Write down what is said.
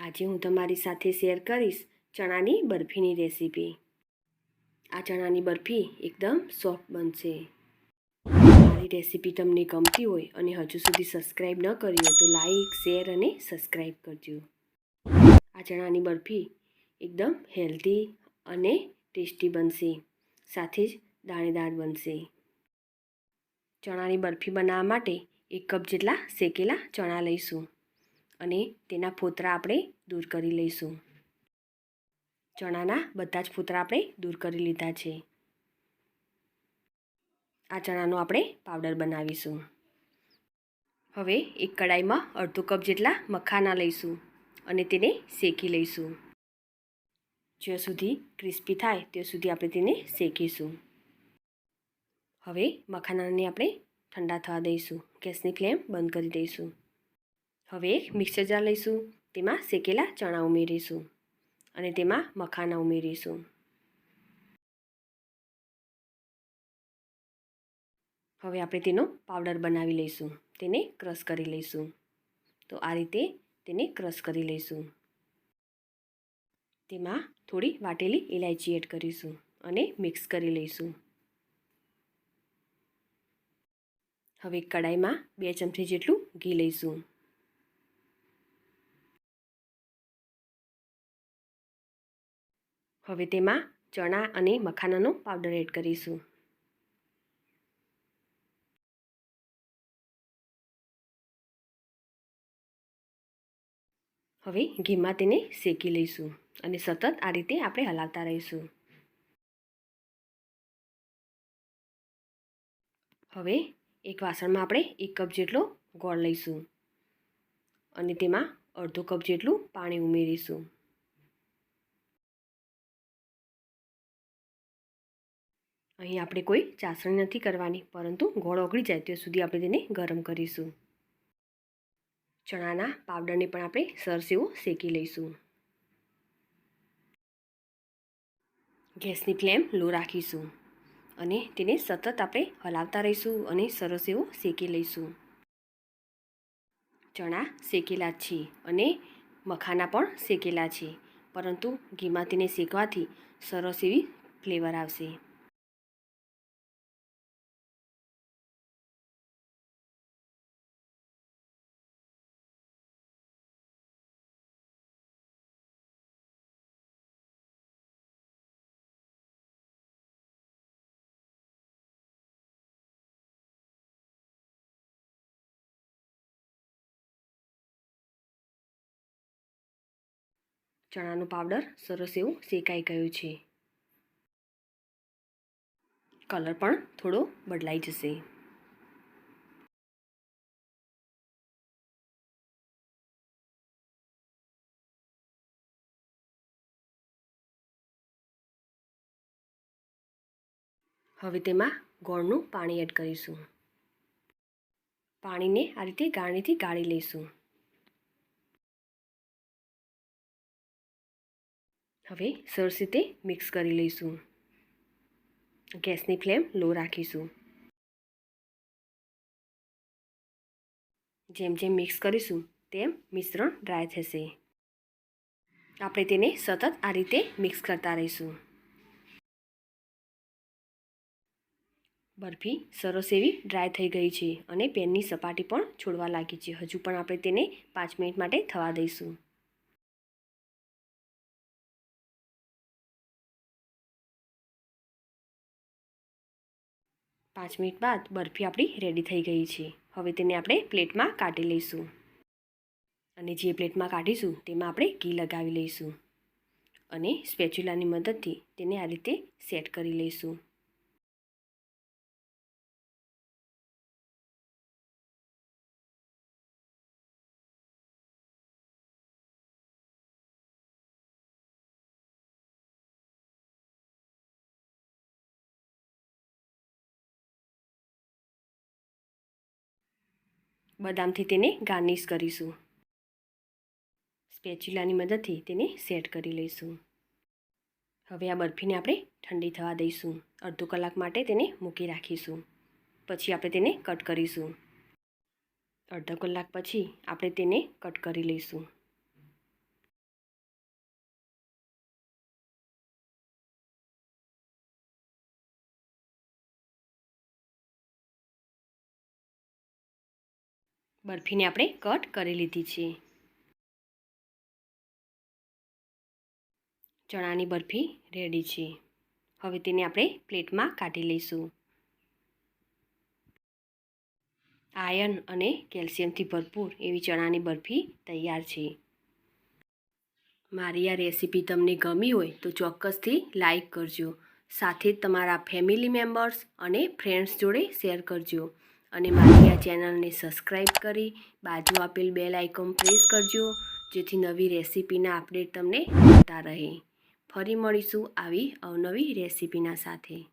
આજે હું તમારી સાથે શેર કરીશ ચણાની બરફીની રેસીપી। આ ચણાની બરફી એકદમ સોફ્ટ બનશે। મારી રેસીપી તમને ગમતી હોય અને હજુ સુધી સબસ્ક્રાઈબ ન કરી હોય તો લાઈક, શેર અને સબસ્ક્રાઈબ કરજો। આ ચણાની બરફી એકદમ હેલ્ધી અને ટેસ્ટી બનશે, સાથે જ દાણેદાર બનશે। ચણાની બરફી બનાવવા માટે 1 કપ જેટલા શેકેલા ચણા લઈશું અને તેના ફોતરા આપણે દૂર કરી લઈશું। ચણાના બધા જ ફોતરા આપણે દૂર કરી લીધા છે। આ ચણાનો આપણે પાવડર બનાવીશું। હવે એક કડાઈમાં અડધો કપ જેટલા મખાના લઈશું અને તેને શેકી લઈશું। જ્યાં સુધી ક્રિસ્પી થાય ત્યાં સુધી આપણે તેને શેકીશું। હવે મખાનાને આપણે ઠંડા થવા દઈશું। ગેસની ફ્લેમ બંધ કરી દઈશું। હવે એક મિક્સર જાર લઈશું, તેમાં શેકેલા ચણા ઉમેરીશું અને તેમાં મખાના ઉમેરીશું। હવે આપણે તેનો પાવડર બનાવી લઈશું, તેને ક્રશ કરી લઈશું। તો આ રીતે તેને ક્રશ કરી લઈશું। તેમાં થોડી વાટેલી ઇલાયચી એડ કરીશું અને મિક્સ કરી લઈશું। હવે કડાઈમાં 2 ચમચી જેટલું ઘી લઈશું। હવે તેમાં ચણા અને મખાનાનો પાવડર એડ કરીશું। હવે ઘીમાં તેને શેકી લઈશું અને સતત આ રીતે આપણે હલાવતા રહીશું। હવે એક વાસણમાં આપણે 1 કપ જેટલો ગોળ લઈશું અને તેમાં અડધો કપ જેટલું પાણી ઉમેરીશું। અહીં આપણે કોઈ ચાસણી નથી કરવાની, પરંતુ ગોળ ઓગળી જાય ત્યાં સુધી આપણે તેને ગરમ કરીશું। ચણાના પાવડરને પણ આપણે સરસ એવો શેકી લઈશું। ગેસની ફ્લેમ લો રાખીશું અને તેને સતત આપણે હલાવતા રહીશું અને સરસ એવો શેકી લઈશું। ચણા શેકેલા છે અને મખાના પણ શેકેલા છે, પરંતુ ઘીમાં તેને શેકવાથી સરસ એવી ફ્લેવર આવશે। ચણાનો પાવડર સરસ એવો શેકાઈ ગયો છે। કલર પણ થોડો બદલાઈ જશે। હવે તેમાં ગોળનું પાણી એડ કરીશું। પાણીને આ રીતે ગાળણીથી ગાળી લઈશું। હવે સરસ રીતે મિક્સ કરી લઈશું। ગેસની ફ્લેમ લો રાખીશું। જેમ જેમ મિક્સ કરીશું તેમ મિશ્રણ ડ્રાય થશે। આપણે તેને સતત આ રીતે મિક્સ કરતા રહીશું। બરફી સરસ એવી ડ્રાય થઈ ગઈ છે અને પેનની સપાટી પણ છોડવા લાગી છે। હજુ પણ આપણે તેને 5 મિનિટ માટે થવા દઈશું। 5 મિનિટ બાદ બરફી આપણી રેડી થઈ ગઈ છે। હવે તેને આપણે પ્લેટમાં કાઢી લઈશું અને જે પ્લેટમાં કાઢીશું તેમાં આપણે ઘી લગાવી લઈશું અને સ્પેચ્યુલાની મદદથી તેને આ રીતે સેટ કરી લઈશું। બદામથી તેને ગાર્નિશ કરીશું। સ્પેચ્યુલાની મદદથી તેને સેટ કરી લઈશું। હવે આ બરફીને આપણે ઠંડી થવા દઈશું। અડધો કલાક માટે તેને મૂકી રાખીશું, પછી આપણે તેને કટ કરીશું। અડધો કલાક પછી આપણે તેને કટ કરી લઈશું। બરફીને આપણે કટ કરી લીધી છે. ચણાની બરફી રેડી છે. હવે તેને આપણે પ્લેટમાં કાઢી લઈશું. આયર્ન અને કેલ્શિયમથી ભરપૂર એવી ચણાની બરફી તૈયાર છે. મારી આ રેસીપી તમને ગમી હોય તો ચોક્કસથી લાઈક કરજો. સાથે જ તમારા ફેમિલી મેમ્બર્સ અને ફ્રેન્ડ્સ જોડે શેર કરજો. અને મારી આ ચેનલને સબસ્ક્રાઈબ કરી બાજુ આપેલ બેલ આઇકોન પ્રેસ કરજો, જેથી નવી રેસીપીના અપડેટ તમને મળતા રહે. ફરી મળીશું આવી અવનવી રેસીપીના સાથે.